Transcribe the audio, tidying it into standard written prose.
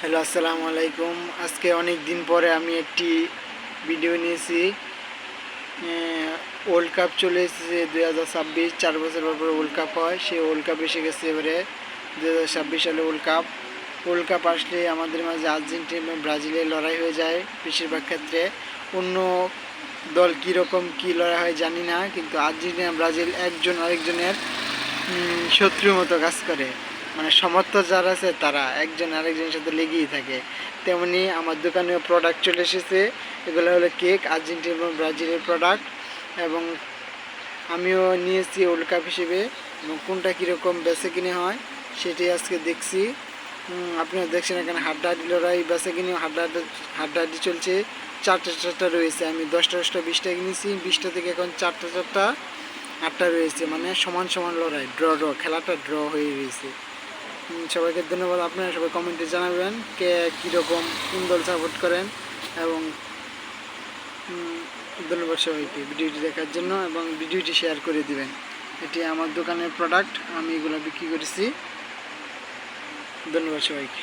Hello, আসসালামু আলাইকুম। আজকে অনেক দিন পরে আমি একটি ভিডিও নিয়েছি। ওয়ার্ল্ড কাপ চলে এসেছে 2026, 4 বছর পর ওয়ার্ল্ড কাপ হয়। সেই ওয়ার্ল্ড কাপ এসে গেছে এবারে 2026 সালে ওয়ার্ল্ড কাপ আসলে আমাদের মাঝে আর্জেন্টিনা এবং ব্রাজিলের লড়াই হয়ে যায় বেশিরভাগ ক্ষেত্রে। অন্য দল কীরকম কী লড়াই হয় জানি না, কিন্তু আর্জেন্টিনা ব্রাজিল একজন আরেকজনের শত্রুর মতো কাজ করে। মানে সমর্থক যারা আছে তারা একজন আরেকজনের সাথে লেগেই থাকে। তেমনি আমার দোকানেও প্রোডাক্ট চলে এসেছে। এগুলো হলো কেক, আর্জেন্টিনা এবং ব্রাজিলের প্রোডাক্ট। এবং আমিও নিয়েছি ওয়ার্ল্ড কাপ হিসেবে, এবং কোনটা কীরকম বেচে কিনে হয় সেটাই আজকে দেখছি। আপনারা দেখছেন এখানে হাড্ডাহাড্ডি লড়াই, বেচে কিনেও হাড্ডাহাড্ডি চলছে। চারটা রয়েছে। আমি 10টা 20টা কিনেছি, 20টা থেকে এখন চারটা 8টা রয়েছে। মানে সমান সমান লড়াই, ড্র খেলাটা ড্র হয়ে রয়েছে। সবাইকে ধন্যবাদ। আপনারা সবাই কমেন্টে জানাবেন কে কীরকম কোন দল সাপোর্ট করেন, এবং ধন্যবাদ সবাইকে ভিডিওটি দেখার জন্য, এবং ভিডিওটি শেয়ার করে দিবেন। এটি আমার দোকানের প্রোডাক্ট, আমি এগুলো বিক্রি করেছি। ধন্যবাদ সবাইকে।